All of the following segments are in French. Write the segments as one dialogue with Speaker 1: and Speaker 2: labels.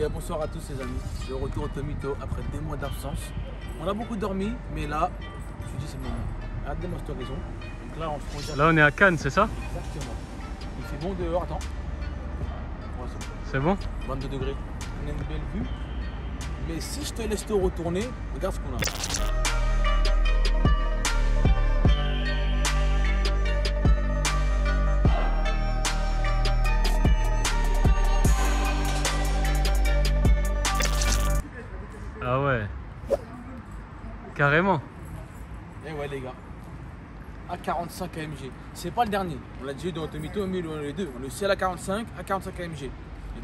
Speaker 1: Bien, bonsoir à tous les amis, le retour au Tomito après des mois d'absence. On a beaucoup dormi, mais là, je me suis dit c'est le moment. Regardez-moi cette horizon. Donc là, on se projette.
Speaker 2: Là, on est à Cannes, c'est ça?
Speaker 1: Exactement. Il fait bon dehors, attends. Ouais,
Speaker 2: c'est bon.
Speaker 1: 22 degrés. On a une belle vue. Mais si je te laisse te retourner, regarde ce qu'on a.
Speaker 2: Ah ouais. Carrément.
Speaker 1: Et ouais les gars. A45 AMG. C'est pas le dernier. On l'a déjà eu dans Tomito, mais les deux. On a aussi à la 45, A45 AMG. Les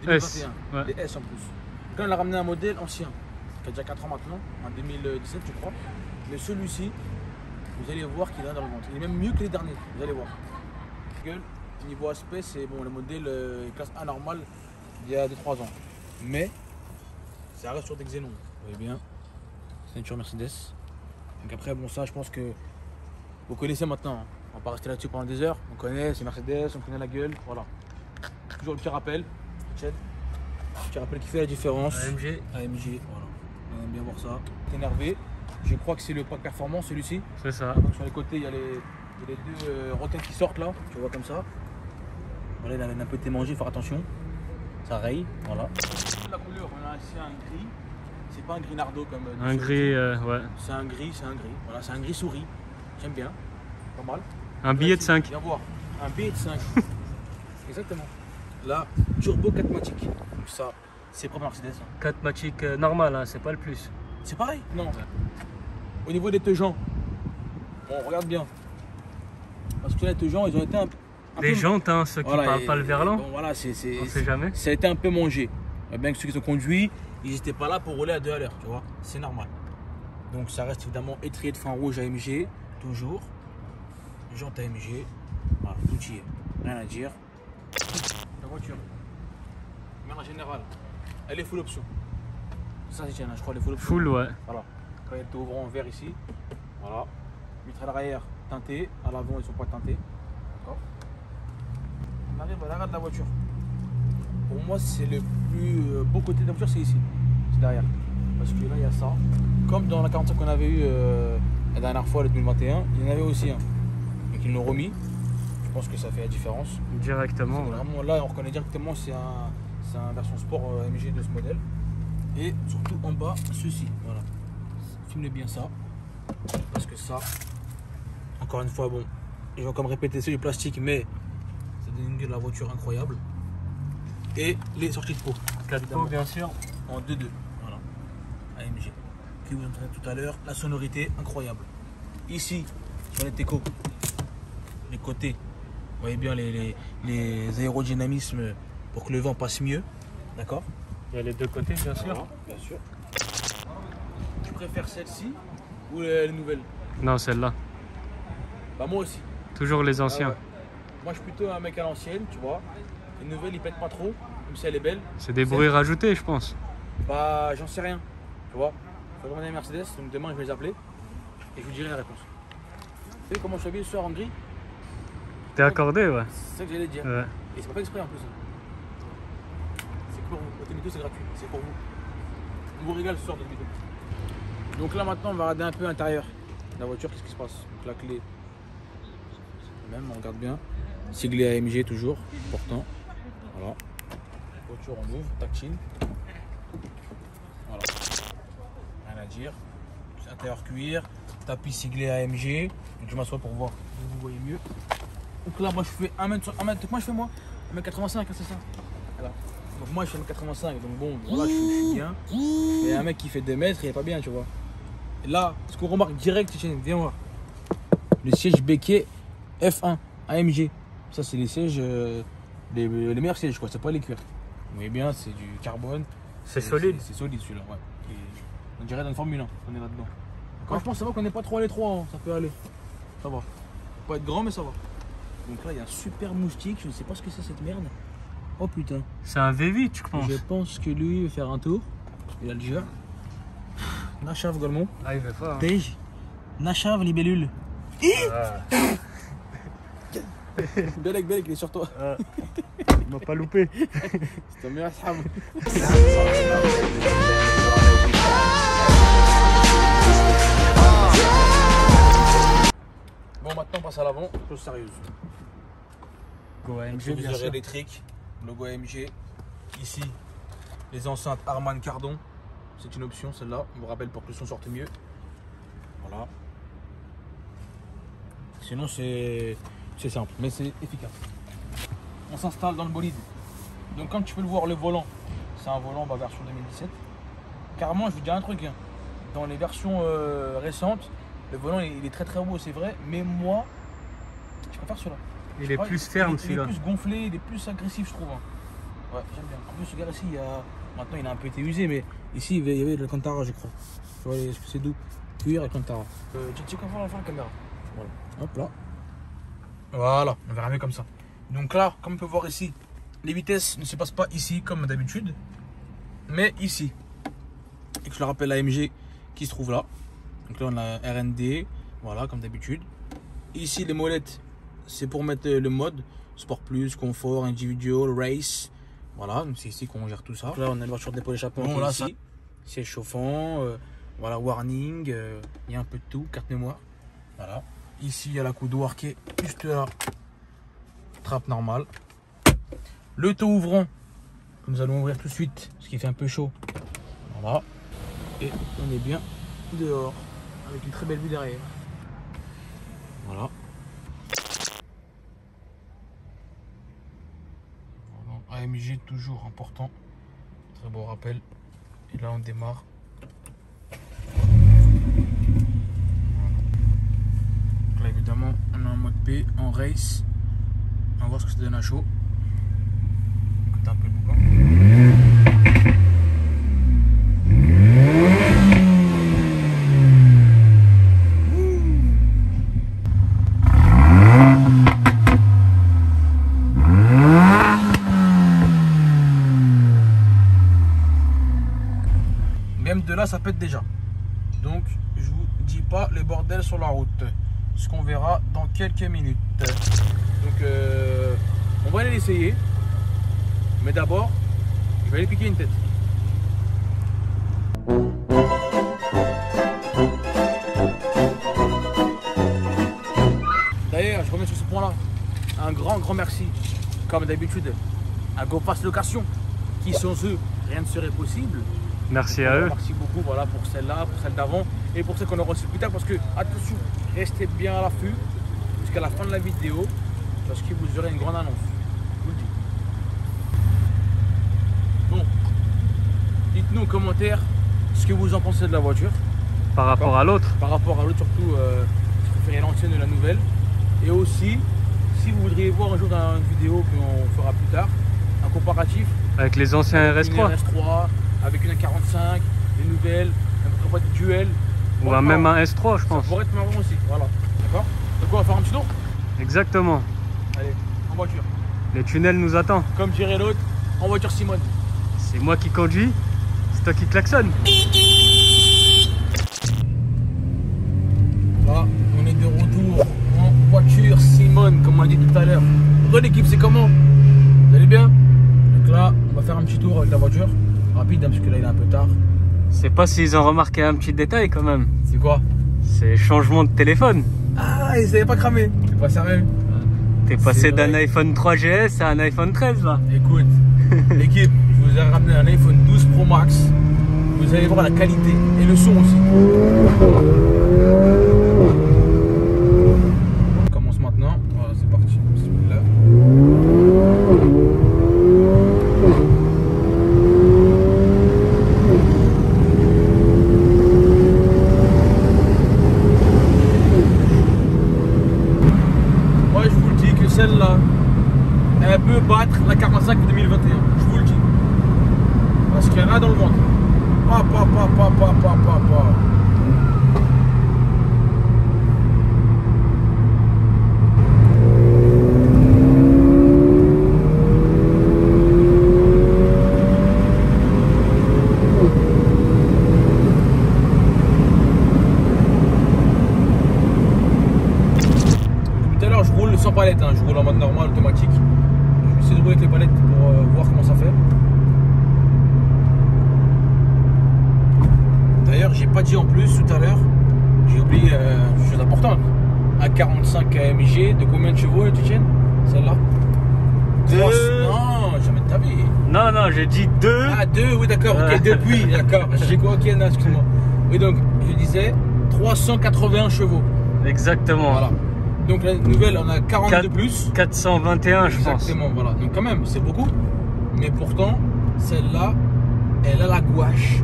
Speaker 1: 2021.
Speaker 2: S, ouais.
Speaker 1: Les S en plus. Quand on a ramené un modèle ancien, qui a déjà 4 ans maintenant, en 2017 je crois. Mais celui-ci, vous allez voir qu'il est dans le ventre. Il est même mieux que les derniers, vous allez voir. Niveau aspect, c'est bon, le modèle classe A normal il y a 2-3 ans. Mais ça reste sur des xénons. Vous voyez bien, ceinture Mercedes. Donc après, bon, ça, je pense que vous connaissez maintenant. Hein. On va pas rester là-dessus pendant des heures. On connaît, c'est Mercedes, on connaît la gueule. Voilà. Toujours le petit rappel. Le petit rappel qui fait la différence.
Speaker 2: AMG.
Speaker 1: AMG, voilà. On aime bien voir ça. T'es énervé. Je crois que c'est le pack performance, celui-ci.
Speaker 2: C'est ça.
Speaker 1: Donc sur les côtés, il y a les deux roquettes qui sortent là. Tu vois comme ça. Voilà, il a un peu été mangé, faire attention. Ça raye, voilà. La couleur, on a ici un gris. C'est pas un gris nardo comme.
Speaker 2: Un gris, ouais.
Speaker 1: C'est un gris, c'est un gris. Voilà, c'est un gris souris. J'aime bien. Pas mal.
Speaker 2: Un billet de 5.
Speaker 1: Viens voir. Un billet de 5. Exactement. Là, turbo 4matic. Donc ça, c'est propre Mercedes.
Speaker 2: 4matic normal, hein, c'est pas le plus.
Speaker 1: C'est pareil? Non. Au niveau des teujants, on regarde bien. Parce que les teujants, ils ont été un
Speaker 2: les jantes, hein, ceux qui
Speaker 1: voilà,
Speaker 2: parlent pas le verlan.
Speaker 1: Bon, voilà,
Speaker 2: on sait jamais.
Speaker 1: Ça a été un peu mangé. Bien que ceux qui sont conduits, ils n'étaient pas là pour rouler à 2 à l'heure, tu vois. C'est normal. Donc ça reste évidemment étrier de frein rouge AMG, toujours. Jante AMG. Voilà, tout y est. Rien à dire. La voiture, de manière générale, elle est full option. Ça, c'est je crois, elle est full option.
Speaker 2: Full, ouais.
Speaker 1: Voilà. Quand elle est ouvrant en vert ici. Voilà. Vitres à l'arrière teintées. À l'avant, ils ne sont pas teintés. D'accord. On arrive à l'arrière de la voiture. Pour moi, c'est le plus beau côté de la voiture, c'est ici. C'est derrière. Parce que là, il y a ça. Comme dans la 45 qu'on avait eu la dernière fois, le 2021, il y en avait aussi un. Donc ils l'ont remis. Je pense que ça fait la différence.
Speaker 2: Directement. Ouais.
Speaker 1: Vraiment, là, on reconnaît directement c'est un version sport AMG de ce modèle. Et surtout en bas, ceci. Voilà. Filmez bien ça. Parce que ça, encore une fois, bon, je vais encore me répéter, c'est du plastique, mais ça donne une gueule à la voiture incroyable. Et les sorties de peau.
Speaker 2: 4 pots, bien sûr.
Speaker 1: En 2-2. Voilà. AMG. Qui vous entendez tout à l'heure. La sonorité incroyable. Ici, sur les Teco, les côtés, vous voyez bien les aérodynamismes pour que le vent passe mieux. D'accord?
Speaker 2: Il y a les deux côtés, bien sûr.
Speaker 1: Voilà, bien sûr. Tu préfères celle-ci ou les nouvelles?
Speaker 2: Non, celle-là.
Speaker 1: Bah moi aussi.
Speaker 2: Toujours les anciens.
Speaker 1: Ah ouais. Moi je suis plutôt un mec à l'ancienne, tu vois. Les nouvelles ils pètent pas trop, même si elle est belle.
Speaker 2: C'est des bruits rajoutés, je pense.
Speaker 1: Bah j'en sais rien, tu vois. Je vais demander à Mercedes, donc demain je vais les appeler et je vous dirai la réponse. Vous savez comment je suis habillé ce soir en gris?
Speaker 2: T'es accordé, ouais.
Speaker 1: C'est ça que j'allais dire.
Speaker 2: Ouais.
Speaker 1: Et c'est pas exprès en plus. C'est pour vous. Au Tomito c'est gratuit, c'est pour vous. On vous régale ce soir de vidéo. Donc là maintenant on va regarder un peu l'intérieur de la voiture, qu'est-ce qui se passe. Donc la clé, même on regarde bien. Siglé AMG toujours, important. Voilà. Voiture on ouvre, tactile. Voilà. Rien à dire. Intérieur cuir, tapis siglé AMG. Donc je m'assois pour voir, vous voyez mieux. Donc là moi je fais 1m, moi je fais moi 1m85, hein, c'est ça. Voilà. Donc moi je fais 1m85, donc bon, voilà, je suis bien. Mais un mec qui fait 2 mètres, il est pas bien, tu vois. Et là, ce qu'on remarque direct, viens voir. Le siège béquet F1 AMG. Ça c'est les sièges, les meilleurs sièges quoi, c'est pas les cuirs. Vous voyez bien, c'est du carbone.
Speaker 2: C'est solide.
Speaker 1: C'est solide celui-là, ouais. Et on dirait dans une Formule 1, on est là-dedans. Franchement ça va qu'on n'est pas trop à l'étroit, hein. Ça peut aller. Ça va. Faut pas être grand mais ça va. Donc là il y a un super moustique, je ne sais pas ce que c'est cette merde. Oh putain.
Speaker 2: C'est un V8, je pense.
Speaker 1: Je pense que lui il va faire un tour. Il a le jeu. Nachav Golemont.
Speaker 2: Ah, il va fort. Hein.
Speaker 1: Tej. Nachav libellule.
Speaker 2: Ah.
Speaker 1: Belek, il est sur toi.
Speaker 2: Ah. On m'a pas loupé.
Speaker 1: C'est ton meilleur sabre. Bon, maintenant on passe à l'avant, chose sérieuse.
Speaker 2: Go AMG, bien
Speaker 1: Téléviseur
Speaker 2: sûr.
Speaker 1: électrique, logo AMG. Ici, les enceintes Harman Kardon. C'est une option celle-là, on vous rappelle pour que le son sorte mieux. Voilà. Sinon c'est simple, mais c'est efficace. On s'installe dans le bolide. Donc comme tu peux le voir, le volant, c'est un volant version 2017. Carrément, je vous dis un truc, hein. Dans les versions récentes, le volant il est très très beau, c'est vrai, mais moi, je préfère celui-là.
Speaker 2: Il est plus ferme celui-là.
Speaker 1: Il est plus gonflé, il est plus agressif, je trouve. Hein. Ouais, j'aime bien. En plus, regarde ici, il y a... maintenant il a un peu été usé, mais ici il y avait le Cantara, je crois. Tu vois, c'est doux. Cuir et Cantara. Tu sais comment on va faire la caméra. Voilà. Hop là. Voilà, on verra mieux comme ça. Donc là, comme on peut voir ici, les vitesses ne se passent pas ici comme d'habitude, mais ici. Et que je le rappelle l'AMG qui se trouve là. Donc là on a RND, voilà comme d'habitude. Ici les molettes, c'est pour mettre le mode Sport Plus, Confort, Individual, Race. Voilà, donc c'est ici qu'on gère tout ça. Donc là on a une voiture de dépôt d'échappement bon, ici. Siège chauffant, voilà, warning, il y a un peu de tout, carte mémoire. Voilà. Ici, il y a la coudoir qui est juste là. Trappe normale. Le taux ouvrant, que nous allons ouvrir tout de suite, parce qu'il fait un peu chaud. Voilà. Et on est bien dehors, avec une très belle vue derrière. Voilà. Voilà. AMG toujours important. Très beau rappel. Et là, on démarre. Là, évidemment, on a un mode P en race. On va voir ce que ça donne à chaud. Écoutez un peu le boucan. Même de là, ça pète déjà. Donc, je vous dis pas le bordel sur la route. Ce qu'on verra dans quelques minutes. Donc on va aller l'essayer, mais d'abord je vais aller piquer une tête. D'ailleurs, je reviens sur ce point là, un grand merci comme d'habitude à GoFast Location qui sans eux rien ne serait possible.
Speaker 2: Merci à eux.
Speaker 1: Merci beaucoup, voilà, pour celle-là, pour celle d'avant et pour celle qu'on aura reçue plus tard, parce que attention, restez bien à l'affût jusqu'à la fin de la vidéo parce que vous aurez une grande annonce. Je vous le dis. Bon, dites-nous en commentaire ce que vous en pensez de la voiture.
Speaker 2: Par rapport à l'autre.
Speaker 1: Par rapport à l'autre, surtout, je préférais l'ancienne de la nouvelle. Et aussi, si vous voudriez voir un jour dans une vidéo qu'on fera plus tard, un comparatif
Speaker 2: avec les anciens RS3.
Speaker 1: Une RS3 avec une 45, les nouvelles, un peu de duel.
Speaker 2: Ou même un S3, je pense.
Speaker 1: Ça pourrait être marrant aussi, voilà. D'accord? Donc on va faire un petit tour?
Speaker 2: Exactement.
Speaker 1: Allez, en voiture.
Speaker 2: Les tunnels nous attendent.
Speaker 1: Comme dirait l'autre, en voiture Simone.
Speaker 2: C'est moi qui conduis, c'est toi qui klaxonne.
Speaker 1: Là, on est de retour en voiture Simone, comme on a dit tout à l'heure. L'équipe, c'est comment? Vous allez bien? Donc là, on va faire un petit tour avec la voiture. Rapide, hein, parce que là, il est un peu tard.
Speaker 2: Je sais pas s'ils ont remarqué un petit détail quand même.
Speaker 1: C'est quoi?
Speaker 2: C'est changement de téléphone.
Speaker 1: Ah, ils savaient pas cramer. C'est pas sérieux.
Speaker 2: T'es passé d'un iPhone 3GS à un iPhone 13 là.
Speaker 1: Écoute, l'équipe, je vous ai ramené un iPhone 12 Pro Max. Vous allez voir la qualité et le son aussi. On commence maintenant. Voilà, c'est parti. Bismillah. Celle-là, elle peut battre la 45 de 2021, je vous le dis. Parce qu'il y en a dans le ventre. Pa. Sans palette, hein. Je roule en mode normal, automatique. essayer de rouler avec les palettes pour voir comment ça fait. D'ailleurs, j'ai pas dit en plus tout à l'heure, j'ai oublié une chose importante. À 45 kmg, de combien de chevaux tu tiens? Celle-là? Non, jamais de ta vie.
Speaker 2: Non, non, j'ai dit 2.
Speaker 1: Ah, 2, oui, d'accord, ok, depuis, d'accord. J'ai quoi, ok, non, excuse-moi. Oui, donc, je disais 381 chevaux.
Speaker 2: Exactement.
Speaker 1: Voilà. Donc, la nouvelle, on a 42 de plus.
Speaker 2: 421, je pense.
Speaker 1: Exactement, voilà. Donc, quand même, c'est beaucoup. Mais pourtant, celle-là, elle a la gouache.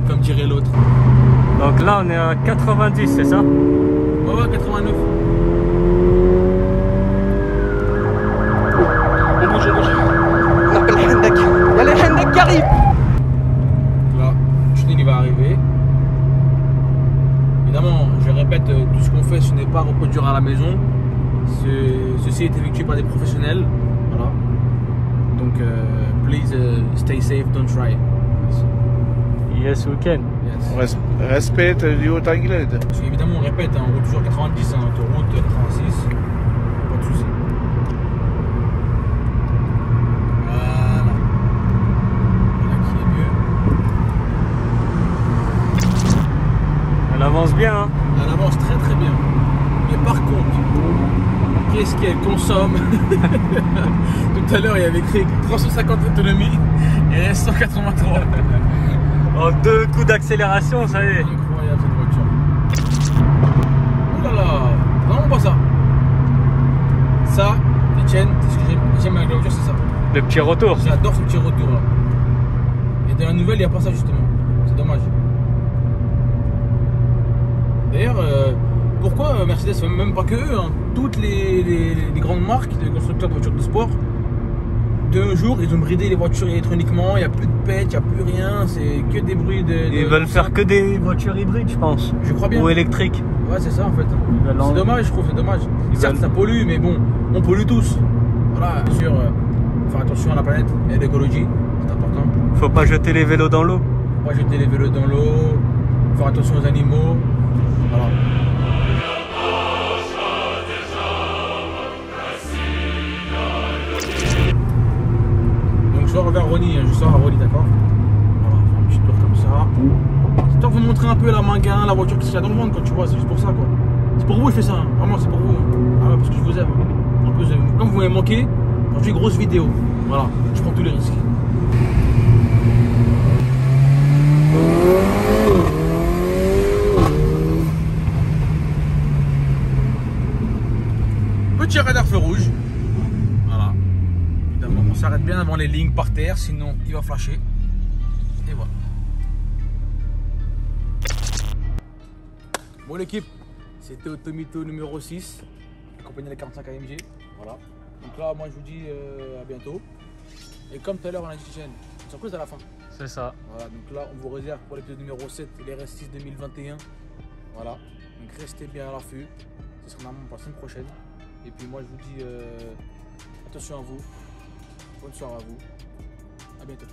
Speaker 1: Comme dirait l'autre.
Speaker 2: Donc là, on est à 90, c'est ça?
Speaker 1: Ouais, 89.
Speaker 3: On bouge. On appelle Hendak. Il y a les Hendak qui arrivent.
Speaker 1: Là, Tuning il va arriver. Évidemment, je répète, tout ce qu'on fait, ce n'est pas reproduire à la maison. Ceci est effectué par des professionnels. Voilà. Donc, please stay safe, don't try. Merci.
Speaker 2: Yes, we can.
Speaker 1: Yes.
Speaker 4: Respecte le haut anglais.
Speaker 1: Parce qu'évidemment, on répète, hein, on roule toujours 90, hein, autoroute 86. Pas de soucis. Voilà. Voilà qui est mieux.
Speaker 2: Elle avance bien, hein?
Speaker 1: Elle avance très très bien. Mais par contre, qu'est-ce qu'elle consomme? Tout à l'heure, il y avait écrit 350 d'autonomie et 183.
Speaker 2: En 2 coups d'accélération, ça y est.
Speaker 1: Incroyable cette voiture. Ouh là là, vraiment pas ça. Ça, Etienne, ce que j'aime avec la voiture, c'est ça.
Speaker 2: Le petit retour.
Speaker 1: J'adore ce petit retour là. Et dans la nouvelle, il n'y a pas ça justement. C'est dommage. D'ailleurs, pourquoi Mercedes, même pas que eux, hein, toutes les grandes marques de constructeurs de voitures de sport, de nos jours, ils ont bridé les voitures électroniquement, il n'y a plus de pète, il n'y a plus rien, c'est que des bruits de...
Speaker 2: Ils veulent faire que des voitures hybrides, je pense.
Speaker 1: Je crois bien.
Speaker 2: Ou électriques.
Speaker 1: Ouais, c'est ça en fait. C'est dommage, je trouve, c'est dommage. Certes, ça pollue, mais bon, on pollue tous. Voilà, bien sûr, faire attention à la planète et à l'écologie, c'est important.
Speaker 2: Faut pas jeter les vélos dans l'eau.
Speaker 1: Faut pas jeter les vélos dans l'eau, faire attention aux animaux. Voilà. Je sors vers Ronny, je sors à Ronny, d'accord? Voilà, faire un petit tour comme ça. C'est pour vous montrer un peu la manguin, la voiture qu'il y a dans le monde, quand tu vois, c'est juste pour ça quoi. C'est pour vous, je fais ça, hein. Vraiment, c'est pour vous. Ah ouais, parce que je vous aime. En plus, comme vous m'avez manqué, quand je fais une grosse vidéo, voilà, je prends tous les risques. Petit radar feu rouge. Voilà. Évidemment, on s'arrête bien avant les lignes par terre, sinon il va flasher. Et voilà. Bon l'équipe, c'était Automito numéro 6, accompagné des 45 AMG. Voilà. Donc là, moi je vous dis à bientôt. Et comme tout à l'heure, on a dit une surprise à la fin.
Speaker 2: C'est ça.
Speaker 1: Voilà, donc là, on vous réserve pour l'épisode numéro 7 et les RS6 2021. Voilà. Donc restez bien à l'affût. Ce sera normalement pour la semaine prochaine. Et puis moi, je vous dis attention à vous. Bonne soirée à vous. À bientôt.